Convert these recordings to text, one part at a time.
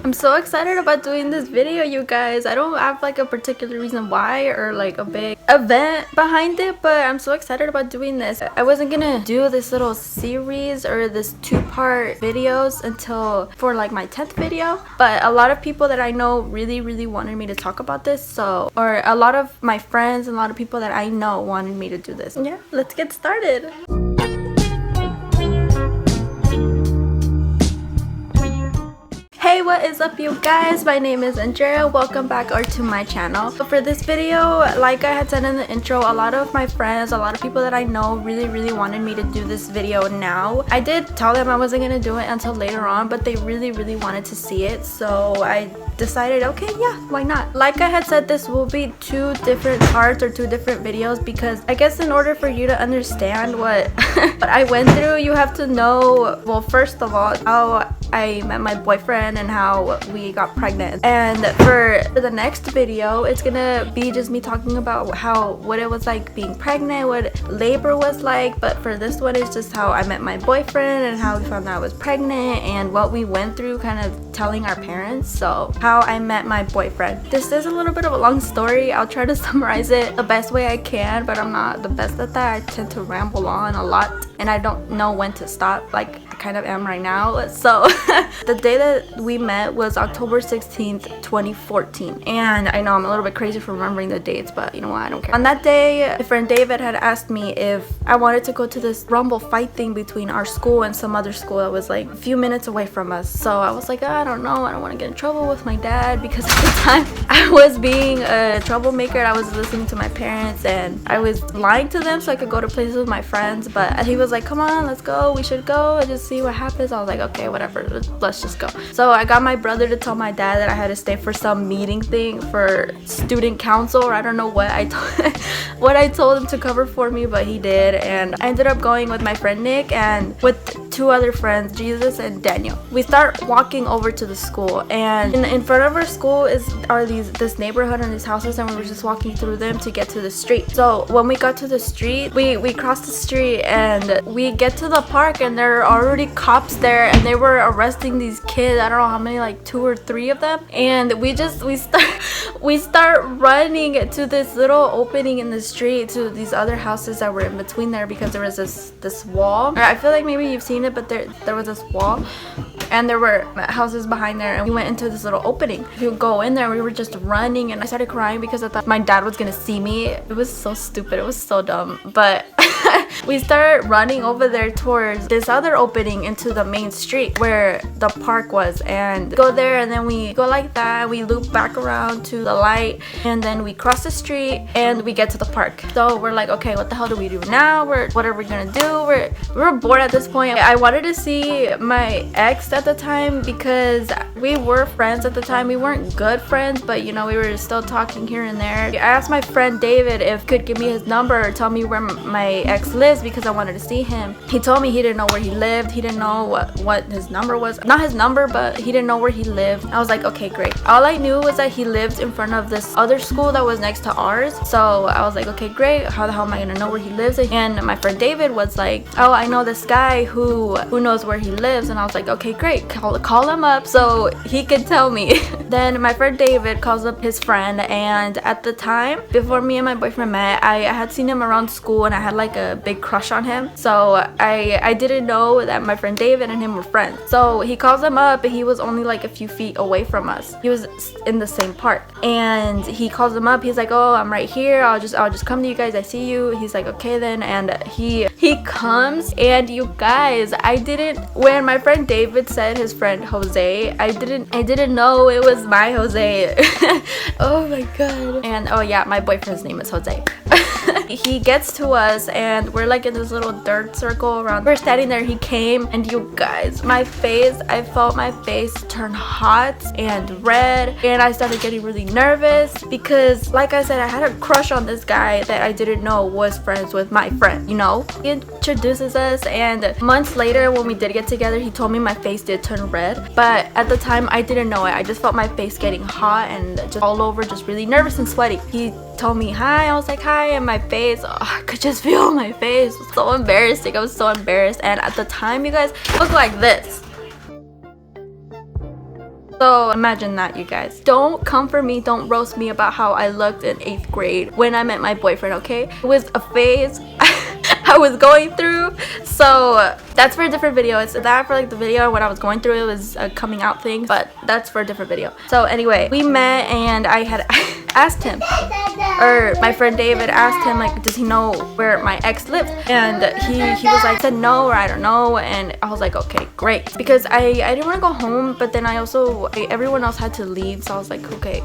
I'm so excited about doing this video, you guys. I don't have like a particular reason why or like a big event behind it, but I'm so excited about doing this. I wasn't gonna do this little series or this two-part videos until for like my 10th video, but a lot of people that I know really wanted me to talk about this, or a lot of my friends and a lot of people that I know wanted me to do this. Yeah, let's get started. Hey, what is up, you guys? My name is Andrea. Welcome back to my channel. So for this video, like I had said in the intro, a lot of my friends, a lot of people that I know really wanted me to do this video now. I did tell them I wasn't gonna do it until later on, but they really wanted to see it, so I decided, okay, yeah, why not? Like I had said, this will be two different parts or two different videos, because I guess in order for you to understand what what I went through, you have to know, well, first of all, how I met my boyfriend and how we got pregnant. And for the next video, it's gonna be just me talking about what it was like being pregnant, what labor was like. But for this one, it's just how I met my boyfriend and how we found out I was pregnant and what we went through, kind of telling our parents. So how I met my boyfriend. This is a little bit of a long story. I'll try to summarize it the best way I can, but I'm not the best at that. I tend to ramble on a lot and I don't know when to stop, like I kind of am right now. So the day that we met was October 16th, 2014. And I know I'm a little bit crazy for remembering the dates, but you know what, I don't care. On that day, my friend David had asked me if I wanted to go to this rumble fight thing between our school and some other school that was like a few minutes away from us. So I was like, I don't know, I don't want to get in trouble with my dad, because at the time I was being a troublemaker. I was listening to my parents and I was lying to them so I could go to places with my friends. But he was like, come on, let's go, we should go and just see what happens. I was like, okay, whatever, let's just go. So I got my brother to tell my dad that I had to stay for some meeting thing for student council, or I don't know what I told him to cover for me, but he did. And I ended up going with my friend Nick and with two other friends, Jesus and Daniel. We start walking over to the school, and in front of our school are this neighborhood and these houses, and we were just walking through them to get to the street. So when we got to the street, we crossed the street and we get to the park, and there are already cops there, and they were arresting these kids. I don't know how many, like 2 or 3 of them. And we start running to this little opening in the street to these other houses that were in between there, because there was this wall. I feel like maybe you've seen it, but there was this wall and there were houses behind there, and we went into this little opening. We would go in there, we were just running, and I started crying because I thought my dad was gonna see me. It was so stupid, it was so dumb, but we started running over there towards this other opening into the main street where the park was, and go there, and then we go like that, we loop back around to the light, and then we cross the street and we get to the park. So we're like, okay, what the hell do we do now? What are we gonna do? We were bored at this point. I wanted to see my ex at the time, because we were friends at the time. We weren't good friends, but you know, we were still talking here and there. I asked my friend David if he could give me his number or tell me where my ex lives, because I wanted to see him. He told me he didn't know where he lived. He didn't know what his number was. Not his number, but he didn't know where he lived. I was like, okay, great. All I knew was that he lived in front of this other school that was next to ours. So I was like, okay, great. How the hell am I gonna know where he lives? And my friend David was like, oh, I know this guy who knows where he lives. And I was like, okay, great. Call him up so he can tell me. Then my friend David calls up his friend, and at the time, before me and my boyfriend met, I had seen him around school, and I had like a big crush on him. So I didn't know that my friend David and him were friends. So he calls him up, and he was only like a few feet away from us. He was in the same park, and he calls him up. He's like, oh, I'm right here, I'll just come to you guys, I see you. He's like, okay then. And he comes, and you guys, when my friend David said his friend Jose, I didn't know it was my Jose. Oh my god. And oh yeah, my boyfriend's name is Jose. He gets to us, and we're like in this little dirt circle around. We're standing there, he came, and you guys, I felt my face turn hot and red, and I started getting really nervous, because like I said, I had a crush on this guy that I didn't know was friends with my friend, you know? He introduces us, and months later when we did get together, he told me my face did turn red, but at the time I didn't know it. I just felt my face getting hot and just all over, just really nervous and sweaty. He told me hi, I was like hi, and my face, oh, I could just feel my face. It was so embarrassing. I was so embarrassed, and at the time, you guys, look like this. So imagine that, you guys. Don't come for me, don't roast me about how I looked in 8th grade when I met my boyfriend, okay? It was a phase I was going through. So that's for a different video. It's that for like the video when I was going through it was a coming out thing, but that's for a different video. So anyway, we met and I had asked him, or my friend David asked him, like, does he know where my ex lives? And he was like, said no, or I don't know. And I was like, okay, great, because I didn't want to go home, but then everyone else had to leave, so I was like, okay,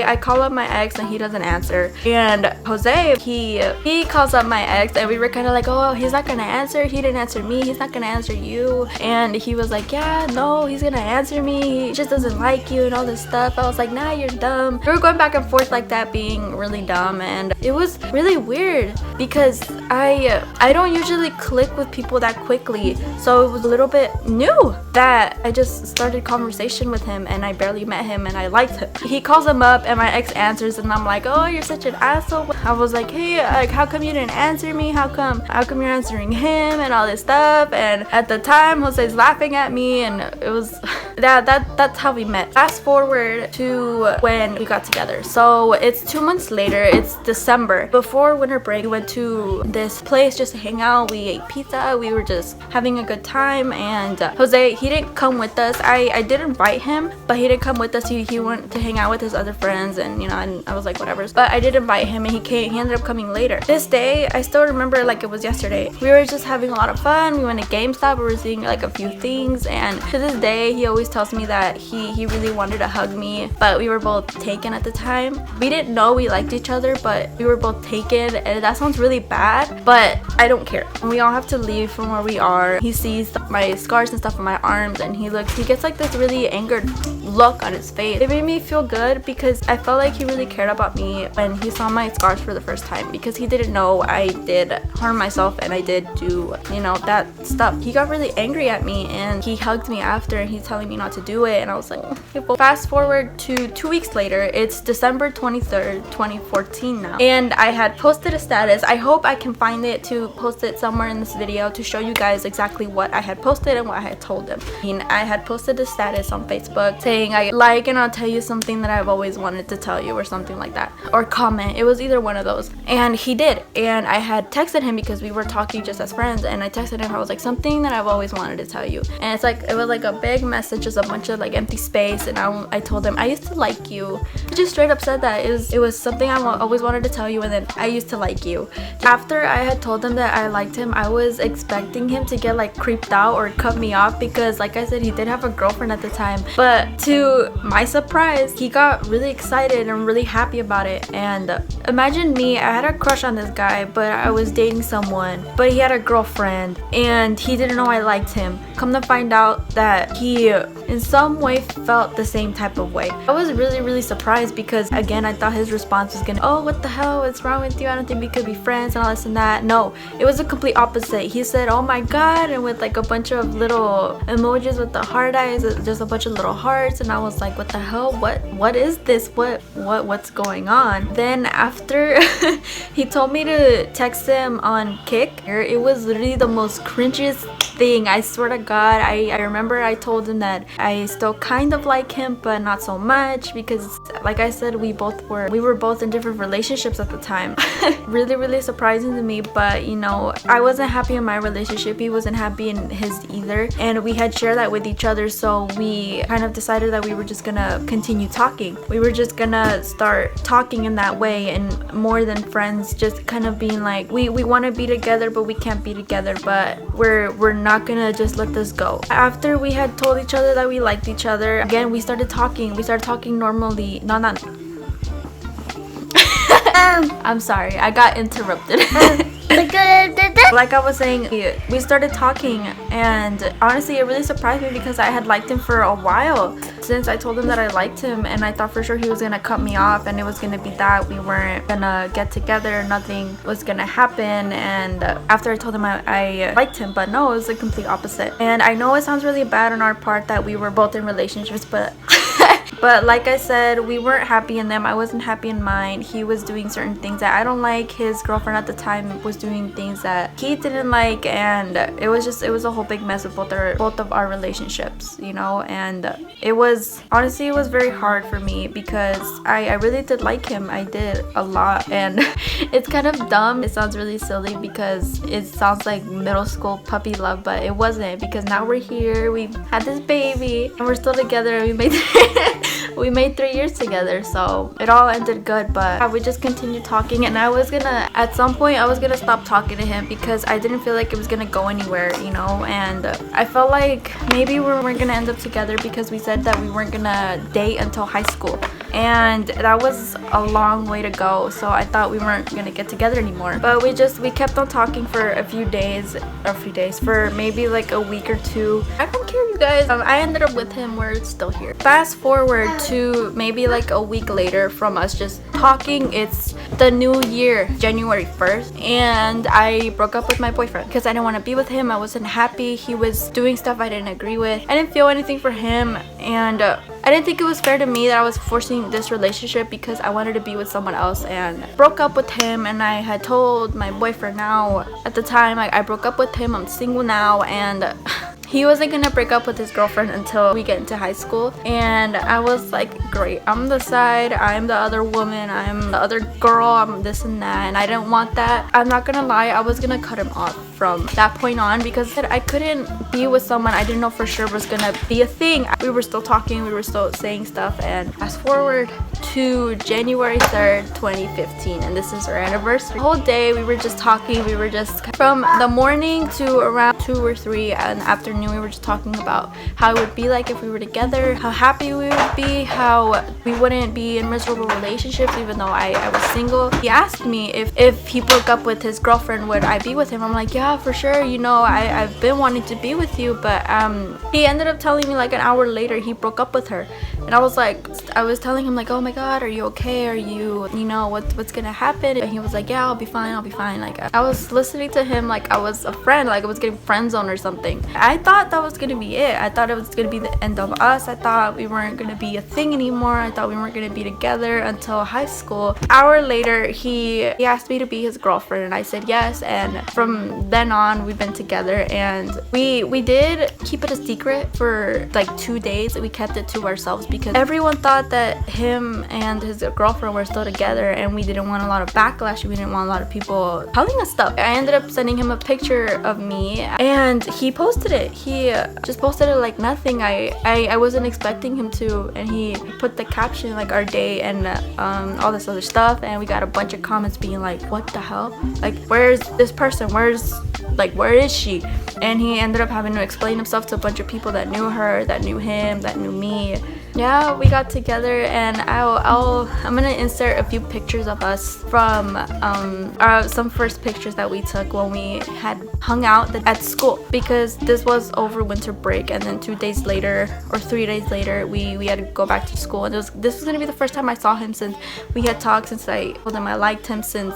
I call up my ex and he doesn't answer. And Jose, he calls up my ex and we were kind of like, oh, he's not gonna answer, he didn't answer me, he's not gonna answer you. And he was like, yeah, no, he's gonna answer me, he just doesn't like you and all this stuff. I was like, nah, you're dumb. We were going back and forth like that, being really dumb, and it was really weird because I don't usually click with people that quickly, so it was a little bit new that I just started conversation with him and I barely met him and I liked him. He calls him up and my ex answers and I'm like, oh, you're such an asshole. I was like, hey, like, how come you didn't answer me? How come you're answering him and all this stuff? And at the time Jose's laughing at me, and it was that's how we met. Fast forward to when we got together. So it's 2 months later, it's December. Before winter break, we went to this place just to hang out. We ate pizza, we were just having a good time, and Jose, he didn't come with us. I did invite him, but he didn't come with us. He went to hang out with his other friends, and you know, and I was like, whatever. But I did invite him and he ended up coming later. This day, I still remember like it was yesterday. We were just having a lot of fun. We went to GameStop, we were seeing like a few things, and to this day he always tells me that he really wanted to hug me, but we were both taken at the time. We didn't know we liked each other, but we were both taken, and that sounds really bad, but I don't care. We all have to leave from where we are. He sees my scars and stuff on my arms, and he gets like this really angered look on his face. It made me feel good because I felt like he really cared about me when he saw my scars for the first time, because he didn't know I did harm myself and I did do, you know, that stuff. He got really angry at me and he hugged me after, and he's telling me not to do it, and I was like, okay. Well, fast forward to 2 weeks later. It's December 23rd, 2014 now, and I had posted a status. I hope I can find it to post it somewhere in this video to show you guys exactly what I had posted and what I had told him. I had posted a status on Facebook saying, I like and I'll tell you something that I've always wanted to tell you, or something like that, or comment. It was either one of those, and he did. And I had texted him because we were talking just as friends, and I texted him, I was like, something that I've always wanted to tell you. And it's like, it was like a big message, just a bunch of like empty space, and I told him I used to like you. I just straight up said that it was something I always wanted to tell you, and then I used to like you. After I had told him that I liked him, I was expecting him to get like creeped out or cut me off, because like I said, he did have a girlfriend at the time. But to my surprise, he got really excited and really happy about it. And imagine me, I had a crush on this guy, but I was dating someone, but he had a girlfriend and he didn't know I liked him. Come to find out that he in some way felt the same type of way. I was really surprised, because again, I thought his response was gonna, oh, what the hell, what's wrong with you, I don't think we could be friends and all this and that. No, it was a complete opposite. He said, oh my god, and with like a bunch of little emojis with the heart eyes, just a bunch of little hearts, and I was like, what the hell, what is this, what's going on? Then after he told me to text him on Kick, it was literally the most cringiest thing. I swear to god, I remember I told him that I still kind of like him, but not so much, because like I said, we were both in different relationships at the time. really surprising to me, but you know, I wasn't happy in my relationship, he wasn't happy in his either, and we had shared that with each other, so we kind of decided that we were just gonna continue talking. We were just gonna start talking in that way, and more than friends, just kind of being like, we want to be together, but we can't be together, but we're not gonna just let this go. After we had told each other that we liked each other, again, we started talking normally. Not I'm sorry, I got interrupted. Like I was saying, we started talking, and honestly, it really surprised me because I had liked him for a while since I told him that I liked him, and I thought for sure he was gonna cut me off, and it was gonna be that we weren't gonna get together, nothing was gonna happen. And after I told him I liked him, but no, it was the complete opposite. And I know it sounds really bad on our part that we were both in relationships, but But like I said, we weren't happy in them. I wasn't happy in mine. He was doing certain things that I don't like. His girlfriend at the time was doing things that he didn't like, and it was a whole big mess with both of our relationships, you know. And it was very hard for me because I really did like him. I did a lot, and it's kind of dumb. It sounds really silly because it sounds like middle school puppy love, but it wasn't, because now we're here, we had this baby, and we're still together. We made 3 years together, so it all ended good. But we just continued talking, and at some point I was gonna stop talking to him because I didn't feel like it was gonna go anywhere, you know. And I felt like maybe we weren't gonna end up together because we said that we weren't gonna date until high school, and that was a long way to go. So I thought we weren't gonna get together anymore. But we kept on talking for a few days, for maybe like a week or two. I don't care, you guys. I ended up with him. We're still here. Fast forward to maybe like a week later from us just talking. It's the new year, January 1st, and I broke up with my boyfriend because I didn't want to be with him. I wasn't happy. He was doing stuff I didn't agree with. I didn't feel anything for him, and I didn't think it was fair to me that I was forcing this relationship because I wanted to be with someone else. And broke up with him, and I had told my boyfriend now. At the time, I broke up with him. I'm single now, and he wasn't gonna break up with his girlfriend until we get into high school. And I was like, great, I'm the side, I'm the other woman, I'm the other girl, I'm this and that, and I didn't want that. I'm not gonna lie, I was gonna cut him off from that point on because I couldn't be with someone I didn't know for sure was gonna be a thing. We were still talking, we were still saying stuff. And fast forward to January 3rd, 2015, and this is our anniversary. The whole day we were just talking. We were just, from the morning to around 2 or 3 in the afternoon, we were just talking about how it would be like if we were together, how happy we would be, how we wouldn't be in miserable relationships even though I was single. He asked me if he broke up with his girlfriend, would I be with him? I'm like, yeah, for sure, you know, I've been wanting to be with you. But he ended up telling me like an hour later he broke up with her. And I was telling him like, oh my god, are you okay? Are you know, what's gonna happen? And he was like, yeah, I'll be fine. Like, I was listening to him like I was a friend, like I was getting friend zoned or something. I thought that was gonna be it. I thought it was gonna be the end of us. I thought we weren't gonna be a thing anymore. I thought we weren't gonna be together until high school. An hour later, he asked me to be his girlfriend, and I said yes. And from then on, we've been together, and we did keep it a secret for like 2 days. We kept it to ourselves because everyone thought that him and his girlfriend were still together, and we didn't want a lot of backlash. We didn't want a lot of people telling us stuff. I ended up sending him a picture of me, and he posted it. He just posted it like nothing. I wasn't expecting him to, and he put the caption like our day and all this other stuff, and we got a bunch of comments being like, what the hell, like, where's this person, where is she? And he ended up having to explain himself to a bunch of people that knew her, that knew him, that knew me. Yeah, we got together, and I'm gonna insert a few pictures of us from some first pictures that we took when we had hung out at school, because this was over winter break, and then 2 days later or 3 days later we had to go back to school. And this was gonna be the first time I saw him since we had talked, since I told him I liked him, since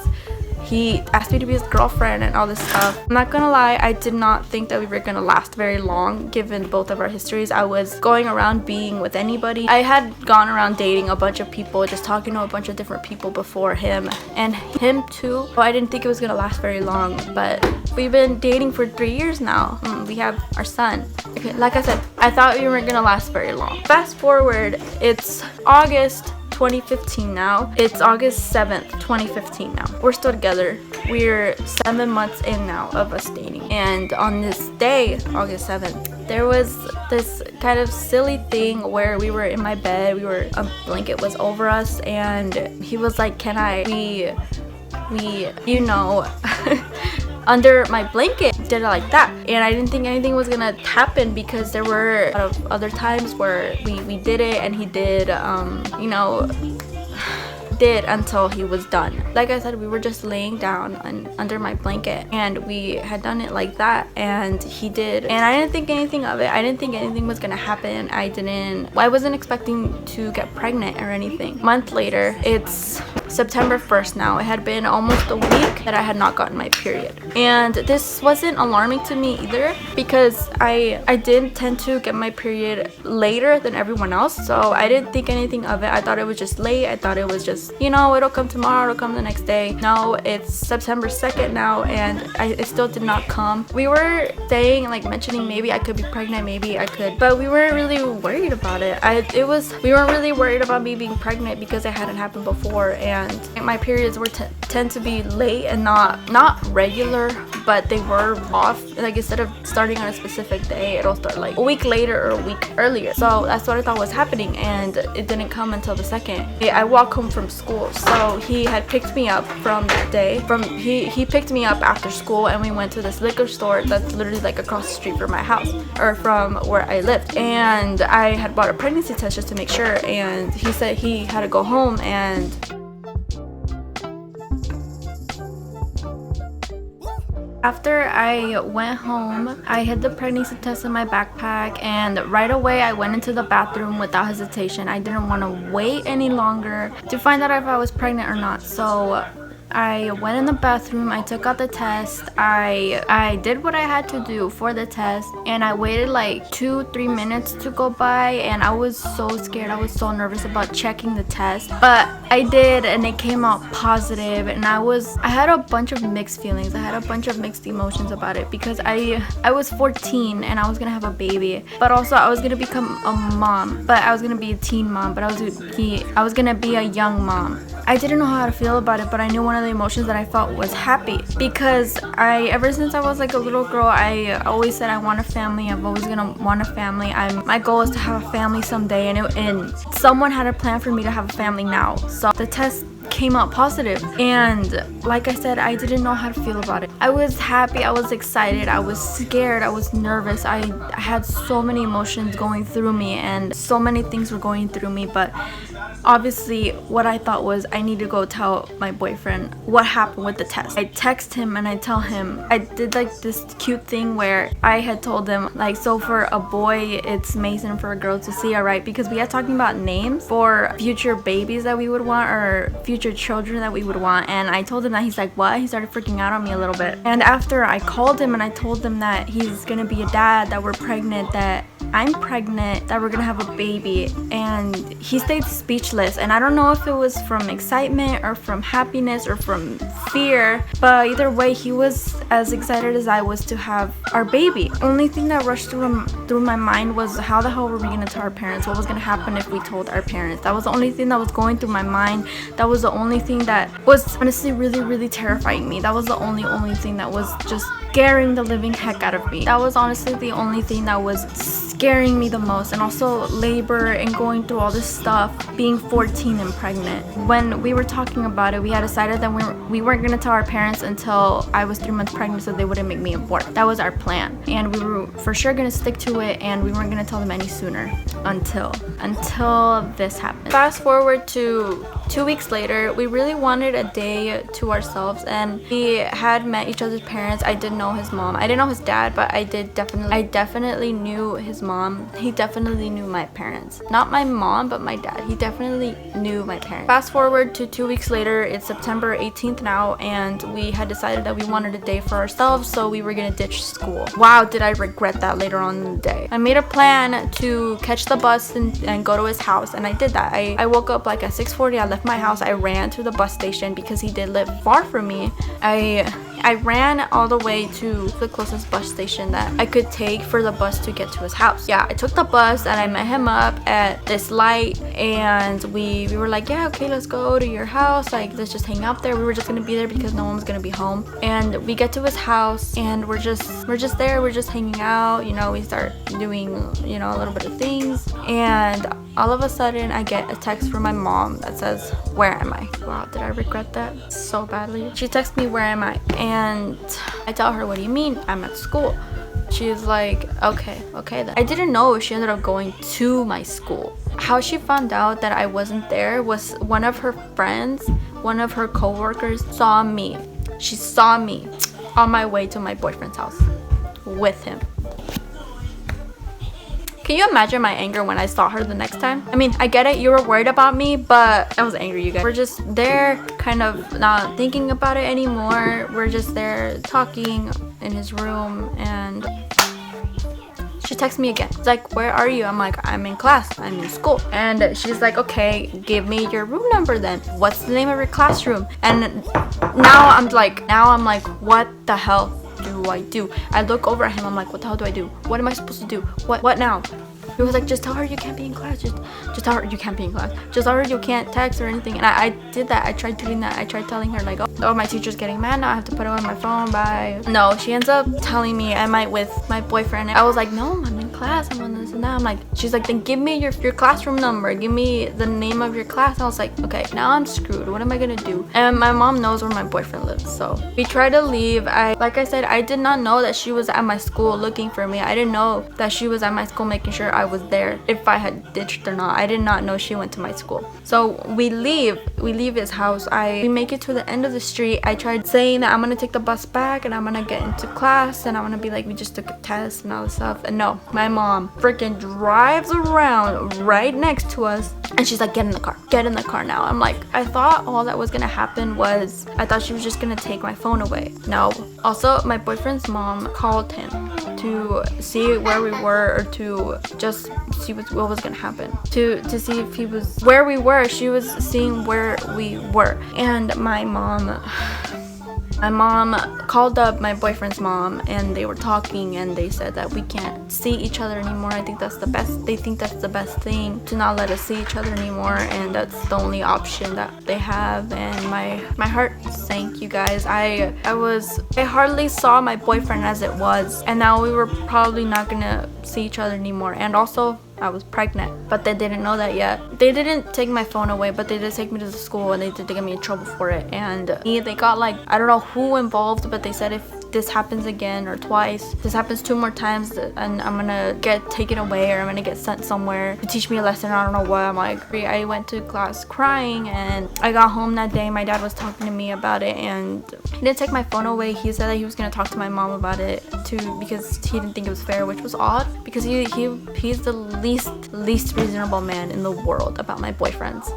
he asked me to be his girlfriend and all this stuff. I'm not gonna lie, I did not think that we were gonna last very long given both of our histories. I was going around being with anybody. I had gone around dating a bunch of people, just talking to a bunch of different people before him, and him too. So I didn't think it was gonna last very long, but we've been dating for 3 years now. We have our son. Okay, like I said, I thought we weren't gonna last very long. Fast forward, it's August 2015 now. It's August 7th, 2015 now. We're still together. We're 7 months in now of us dating. And on this day, August 7th, there was this kind of silly thing where we were in my bed, a blanket was over us, and he was like, can we, you know, under my blanket, did it like that. And I didn't think anything was gonna happen because there were a lot of other times where we did it, and he did, you know, did until he was done. Like I said, we were just laying down under my blanket, and we had done it like that, and he did, and I didn't think anything of it. I didn't think anything was gonna happen. I wasn't expecting to get pregnant or anything. A month later, it's September 1st now. It had been almost a week that I had not gotten my period. And this wasn't alarming to me either because I did tend to get my period later than everyone else. So I didn't think anything of it. I thought it was just late. I thought it was just, you know, it'll come tomorrow, it'll come the next day. No, it's September 2nd now and it still did not come. We were saying, like, mentioning maybe I could be pregnant, maybe I could, but we weren't really worried about it. We weren't really worried about me being pregnant because it hadn't happened before, and my periods were tend to be late and not regular, but they were off. Like, instead of starting on a specific day, it'll start like a week later or a week earlier. So that's what I thought was happening, and it didn't come until the 2nd. I walked home from school, so he had picked me up from that day. He picked me up after school, and we went to this liquor store that's literally like across the street from my house, or from where I lived. And I had bought a pregnancy test just to make sure, and he said he had to go home. And after I went home, I hid the pregnancy test in my backpack, and right away I went into the bathroom without hesitation. I didn't want to wait any longer to find out if I was pregnant or not. So I went in the bathroom, I took out the test, I did what I had to do for the test, and I waited like 2-3 minutes to go by, and I was so scared. I was so nervous about checking the test, but I did, and it came out positive. And I had a bunch of mixed feelings. I had a bunch of mixed emotions about it because I was 14 and I was gonna have a baby, but also I was gonna become a mom, but I was gonna be a teen mom, but I was gonna be a young mom. I didn't know how to feel about it, but I knew one of the emotions that I felt was happy, because ever since I was like a little girl, I always said I want a family. I'm always gonna want a family. My goal is to have a family someday, and someone had a plan for me to have a family now. So the test came out positive, and like I said, I didn't know how to feel about it. I was happy, I was excited, I was scared, I was nervous. I had so many emotions going through me, and so many things were going through me. But obviously what I thought was I need to go tell my boyfriend what happened with the test. I text him and I tell him, I did like this cute thing where I had told him, like, so for a boy it's Mason, for a girl it's Lucia, right? Because we had talking about names for future babies that we would want, or future children that we would want. And I told him that. He's like, what? He started freaking out on me a little bit. And after I called him and I told him that he's gonna be a dad, that we're pregnant, that I'm pregnant, that we're gonna have a baby, and he stayed speechless. And I don't know if it was from excitement or from happiness or from fear, but either way he was as excited as I was to have our baby. Only thing that rushed through my mind was, how the hell were we gonna tell our parents? What was gonna happen if we told our parents? That was the only thing that was going through my mind. That was the only thing that was honestly really, really terrifying me. That was the only thing that was just scaring the living heck out of me. That was honestly the only thing that was scaring me the most. And also labor and going through all this stuff, being 14 and pregnant. When we were talking about it, we had decided that we weren't going to tell our parents until I was 3 months pregnant, so they wouldn't make me abort. That was our plan, and we were for sure going to stick to it, and we weren't going to tell them any sooner until this happened. Fast forward to 2 weeks later, we really wanted a day to ourselves, and we had met each other's parents. I didn't know his mom. I didn't know his dad, but I definitely knew his mom. He definitely knew my parents. Not my mom, but my dad. He definitely knew my parents. Fast forward to 2 weeks later, it's September 18th now, and we had decided that we wanted a day for ourselves, so we were gonna ditch school. Wow, did I regret that later on in the day. I made a plan to catch the bus and go to his house, and I did that. I woke up like at 6:40. I left my house. I ran to the bus station because he did live far from me. I ran all the way to the closest bus station that I could take for the bus to get to his house. Yeah, I took the bus and I met him up at this light, and we were like, yeah, okay, let's go to your house. Like, let's just hang out there. We were just gonna be there because no one was gonna be home. And we get to his house, and we're just there. We're just hanging out. You know, we start doing, you know, a little bit of things, and all of a sudden I get a text from my mom that says, where am I? Wow, did I regret that so badly. She texts me, where am I? And I tell her, what do you mean? I'm at school. She's like, okay then. I didn't know she ended up going to my school. How she found out that I wasn't there was one of her friends, one of her co-workers saw me. She saw me on my way to my boyfriend's house with him. Can you imagine my anger when I saw her the next time? I mean, I get it, you were worried about me, but I was angry, you guys. We're just there, kind of not thinking about it anymore. We're just there talking in his room, and she texts me again. She's like, where are you? I'm like, I'm in class, I'm in school. And she's like, okay, give me your room number then. What's the name of your classroom? And now I'm like, what the hell do I do? I look over at him, I'm like, what the hell do I do? What am I supposed to do? What now? He was like, just tell her you can't be in class. Just tell her you can't be in class. Just tell her you can't text or anything. And I did that. I tried doing that. I tried telling her like, oh, my teacher's getting mad now. I have to put it on my phone. Bye. No, she ends up telling me I might with my boyfriend. I was like, no, I'm in class. I'm on this and that. I'm like, she's like, then give me your classroom number. Give me the name of your class. I was like, okay, now I'm screwed. What am I gonna do? And my mom knows where my boyfriend lives. So we tried to leave. Like I said, I did not know that she was at my school looking for me. I didn't know that she was at my school making sure I was there, if I had ditched or not. I did not know she went to my school. So we leave his house. We make it to the end of the street. I tried saying that I'm gonna take the bus back and I'm gonna get into class and I'm gonna be like, we just took a test and all this stuff. And no, my mom freaking drives around right next to us and she's like, get in the car now. I'm like, I thought all that was gonna happen was, I thought she was just gonna take my phone away. No. Also, my boyfriend's mom called him to see where we were, or to just see what was gonna happen, to see if he was where we were. She was seeing where we were. And my mom called up my boyfriend's mom and they were talking and they said that we can't see each other anymore. They think that's the best thing, to not let us see each other anymore, and that's the only option that they have. And my heart sank, you guys. I hardly saw my boyfriend as it was, and now we were probably not gonna see each other anymore. And also, I was pregnant, but they didn't know that yet. They didn't take my phone away, but they did take me to the school and they did get me in trouble for it. And they got like, I don't know who involved, but they said if this happens again or twice, this happens 2 more times, and I'm gonna get taken away or I'm gonna get sent somewhere to teach me a lesson. I don't know what. I'm like, I went to class crying, and I got home that day. My dad was talking to me about it, and he didn't take my phone away. He said that he was gonna talk to my mom about it too, because he didn't think it was fair, which was odd, because he's the least reasonable man in the world about my boyfriends.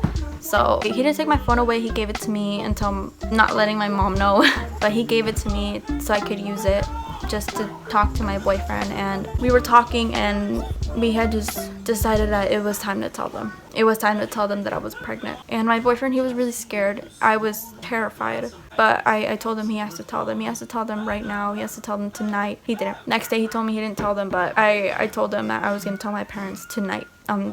So he didn't take my phone away. He gave it to me until not letting my mom know, but he gave it to me so I could use it just to talk to my boyfriend. And we were talking, and we had just decided that it was time to tell them. It was time to tell them that I was pregnant. And my boyfriend, he was really scared. I was terrified. But I told him he has to tell them. He has to tell them right now. He has to tell them tonight. He didn't. Next day he told me he didn't tell them, but I told him that I was going to tell my parents tonight.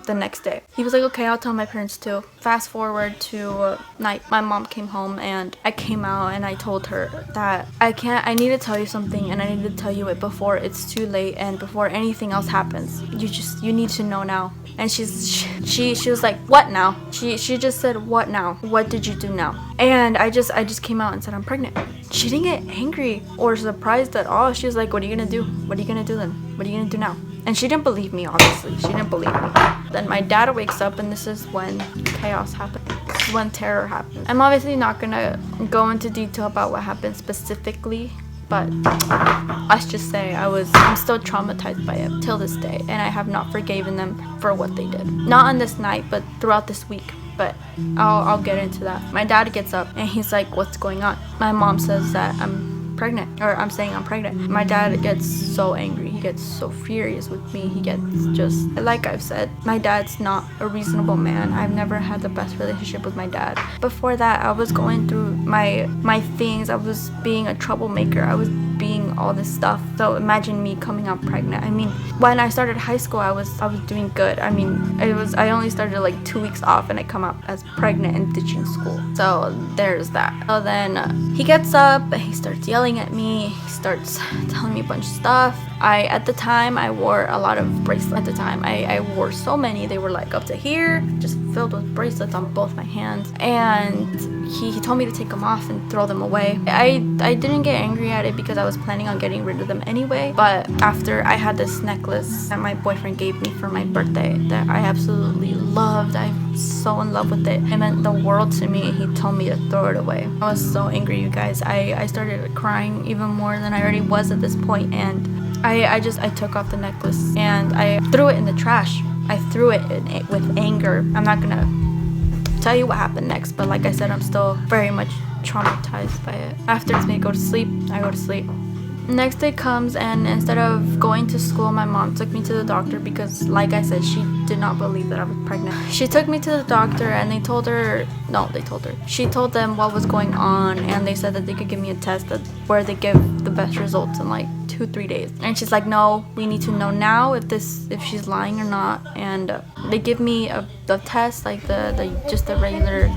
The next day. He was like, okay, I'll tell my parents too. Fast forward to night. My mom came home and I came out and I told her that I need to tell you something, and I need to tell you it before it's too late and before anything else happens. You need to know now. And she was like, what now? She just said, what now? What did you do now? And I just came out and said, I'm pregnant. She didn't get angry or surprised at all. She was like, what are you gonna do? What are you gonna do then? What are you gonna do now? And she didn't believe me, obviously. She didn't believe me. Then my dad wakes up, and this is when chaos happened. This is when terror happened. I'm obviously not gonna go into detail about what happened specifically, but let's just say I'm still traumatized by it till this day, and I have not forgiven them for what they did. Not on this night, but throughout this week. But I'll get into that. My dad gets up and he's like, what's going on? My mom says that I'm pregnant, or I'm saying I'm pregnant. My dad gets so angry. He gets so furious with me. He gets just, like I've said, my dad's not a reasonable man. I've never had the best relationship with my dad. Before that, I was going through my things. I was being a troublemaker. I was being all this stuff. So imagine me coming out pregnant. I mean, when I started high school, I was doing good. I mean, I only started like 2 weeks off and I come out as pregnant and ditching school. So there's that. So then he gets up and he starts yelling at me. He starts telling me a bunch of stuff. At the time, I wore a lot of bracelets. At the time, I wore so many. They were like up to here, just filled with bracelets on both my hands. And he told me to take them off and throw them away. I didn't get angry at it because I was planning on getting rid of them anyway. But after I had this necklace that my boyfriend gave me for my birthday that I absolutely loved, I'm so in love with it. It meant the world to me. He told me to throw it away. I was so angry, you guys. I started crying even more than I already was at this point, and I took off the necklace and I threw it in the trash. I threw it with anger. I'm not gonna tell you what happened next, but like I said, I'm still very much traumatized by it. After it's me go to sleep, I go to sleep. Next day comes, and instead of going to school, my mom took me to the doctor because, like I said, she did not believe that I was pregnant. She took me to the doctor and she told them what was going on, and they said that they could give me a test where they give the best results in like 2-3 days. And she's like, no, we need to know now if she's lying or not. And they give me the test, like just the regular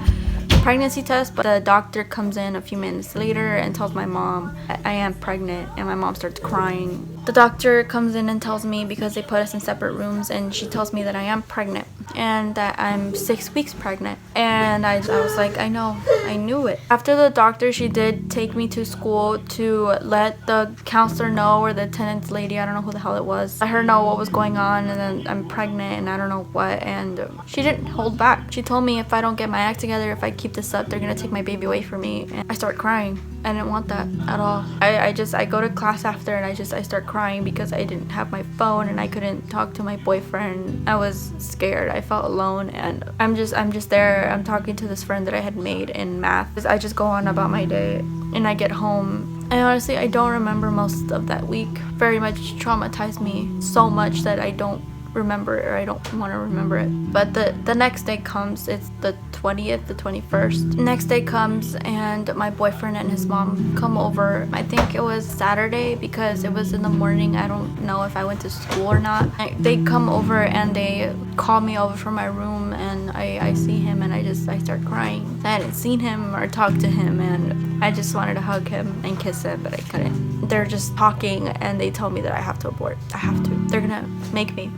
pregnancy test, but the doctor comes in a few minutes later and tells my mom I am pregnant, and my mom starts crying. The doctor comes in and tells me, because they put us in separate rooms, and she tells me that I am pregnant and that I'm 6 weeks pregnant. And I was like, I knew it. After the doctor, she did take me to school to let the counselor know, or the attendance lady, I don't know who the hell it was, let her know what was going on, and then I'm pregnant and I don't know what. And she didn't hold back. She told me if I don't get my act together, if I keep this up, they're gonna take my baby away from me. And I start crying. I didn't want that at all. I go to class after, and I start crying because I didn't have my phone and I couldn't talk to my boyfriend. I was scared. I felt alone, and I'm just there. I'm talking to this friend that I had made in math. I just go on about my day, and I get home. And honestly, I don't remember most of that week. Very much traumatized me so much that I don't remember it, or I don't want to remember it. But the next day comes. It's the 20th, the 21st. Next day comes, and my boyfriend and his mom come over. I think it was Saturday because it was in the morning. I don't know if I went to school or not. They come over and they call me over from my room, and I see him, and I start crying. I hadn't seen him or talked to him, and I just wanted to hug him and kiss him, but I couldn't. They're just talking, and they told me that I have to abort. I have to. They're gonna make me.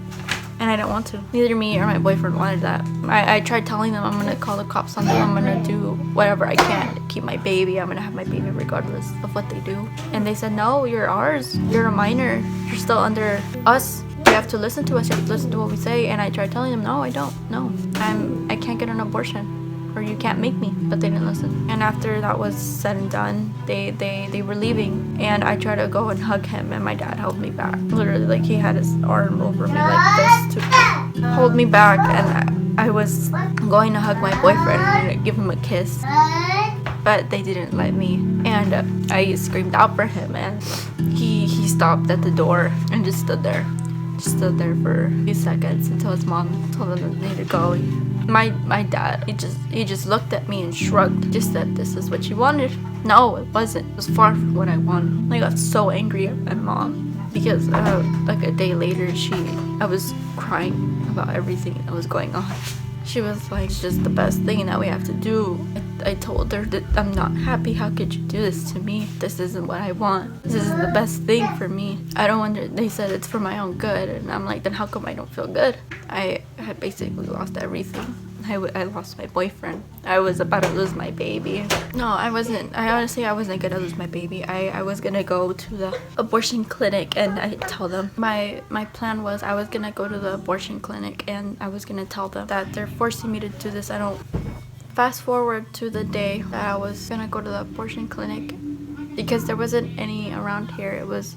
And I didn't want to. Neither me or my boyfriend wanted that. I tried telling them I'm gonna call the cops on them. I'm gonna do whatever I can to keep my baby. I'm gonna have my baby regardless of what they do. And they said, no, you're ours. You're a minor. You're still under us. You have to listen to us. You have to listen to what we say. And I tried telling them, no, I don't. No, I can't get an abortion, or you can't make me. But they didn't listen. And after that was said and done, they were leaving, and I tried to go and hug him, and my dad held me back. Literally, like, he had his arm over me like this to hold me back, and I was going to hug my boyfriend and give him a kiss, but they didn't let me. And I screamed out for him, and he stopped at the door and just stood there for a few seconds until his mom told him that they needed to go. My dad, he just looked at me and shrugged. Just said, this is what you wanted. No, it wasn't. It was far from what I wanted. I got so angry at my mom because like a day later, I was crying about everything that was going on. She was like, it's just the best thing that we have to do. I told her that I'm not happy. How could you do this to me? This isn't what I want. This isn't the best thing for me. I don't wonder. They said it's for my own good. And I'm like, then how come I don't feel good? I had basically lost everything. I lost my boyfriend. I was about to lose my baby. No, I wasn't. I honestly wasn't gonna lose my baby. I was gonna go to the abortion clinic, and I tell them my plan was I was gonna go to the abortion clinic, and I was gonna tell them that they're forcing me to do this. Fast forward to the day that I was gonna go to the abortion clinic, because there wasn't any around here. It was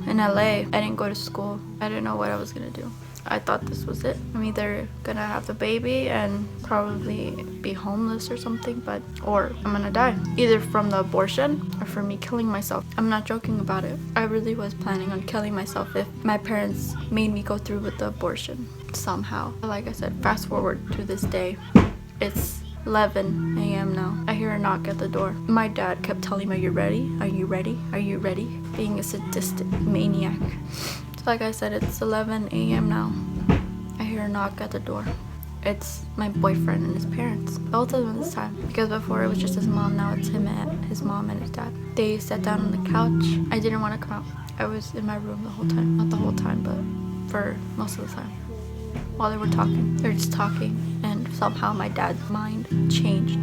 in LA. I didn't go to school. I didn't know what I was gonna do. I thought this was it. I'm either gonna have the baby and probably be homeless or something, or I'm gonna die. Either from the abortion or from me killing myself. I'm not joking about it. I really was planning on killing myself if my parents made me go through with the abortion somehow. Like I said, fast forward to this day. It's 11 a.m. now. I hear a knock at the door. My dad kept telling me, are you ready? Are you ready? Are you ready? Being a sadistic maniac. Like I said, it's 11 a.m. now. I hear a knock at the door. It's my boyfriend and his parents. Both of them this time. Because before it was just his mom, now it's him and his mom and his dad. They sat down on the couch. I didn't want to come out. I was in my room the whole time. Not the whole time, but for most of the time. While they were talking. They were just talking. And somehow my dad's mind changed.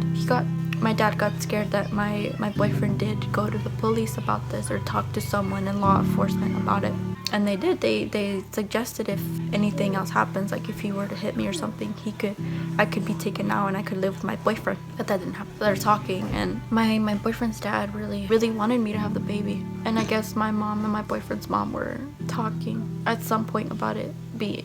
My dad got scared that my boyfriend did go to the police about this or talk to someone in law enforcement about it. And they did. They suggested if anything else happens, like if he were to hit me or something, I could be taken out and I could live with my boyfriend. But that didn't happen. They're talking, and my boyfriend's dad really wanted me to have the baby. And I guess my mom and my boyfriend's mom were talking at some point about it.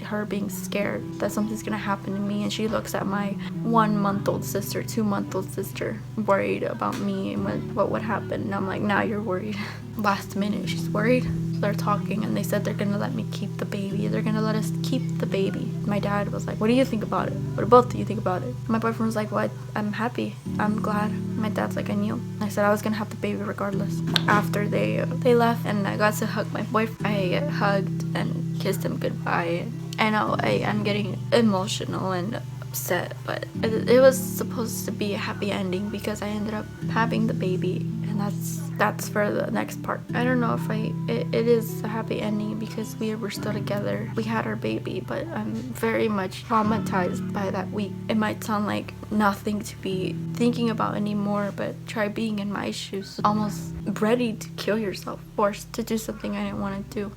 Her being scared that something's gonna happen to me, and she looks at my 1-month-old sister, 2-month-old sister, worried about me and what would happen. And I'm like, now you're worried. Last minute she's worried. They're talking, and they said they're gonna let me keep the baby. They're gonna let us keep the baby. My dad was like, what do you think about it? What do both of you think about it? My boyfriend was like, well, I'm happy, I'm glad. My dad's like, I knew. I said I was gonna have the baby regardless. After they left and I got to hug my boyfriend, I hugged and kissed him goodbye. I know I'm getting emotional and upset, but it was supposed to be a happy ending because I ended up having the baby, and that's for the next part. I don't know if it is a happy ending because we were still together. We had our baby, but I'm very much traumatized by that week. It might sound like nothing to be thinking about anymore, but try being in my shoes, almost ready to kill yourself, forced to do something I didn't want to do.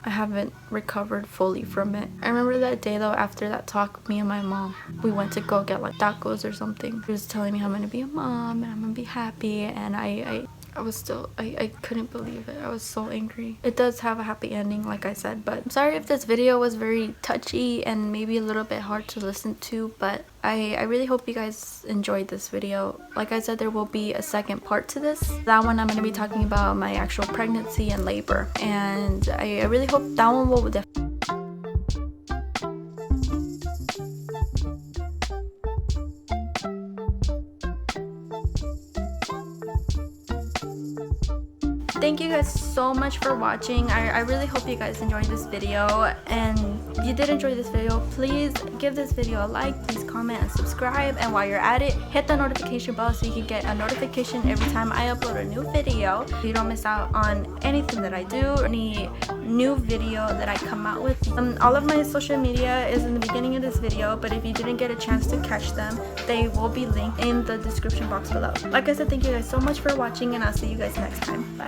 I haven't recovered fully from it. I remember that day though, after that talk, me and my mom, we went to go get like tacos or something. She was telling me how I'm gonna be a mom and I'm gonna be happy, and I couldn't believe it. I was so angry. It does have a happy ending, like I said, but I'm sorry if this video was very touchy and maybe a little bit hard to listen to, but I really hope you guys enjoyed this video. Like I said, there will be a second part to this. That one I'm going to be talking about my actual pregnancy and labor, and I really hope that one will definitely. Thank you guys so much for watching. I really hope you guys enjoyed this video, and if you did enjoy this video, please give this video a like, please comment and subscribe, and while you're at it, hit the notification bell so you can get a notification every time I upload a new video, so you don't miss out on anything that I do, any new video that I come out with. All of my social media is in the beginning of this video, but if you didn't get a chance to catch them, they will be linked in the description box below. Like I said, thank you guys so much for watching, and I'll see you guys next time. Bye.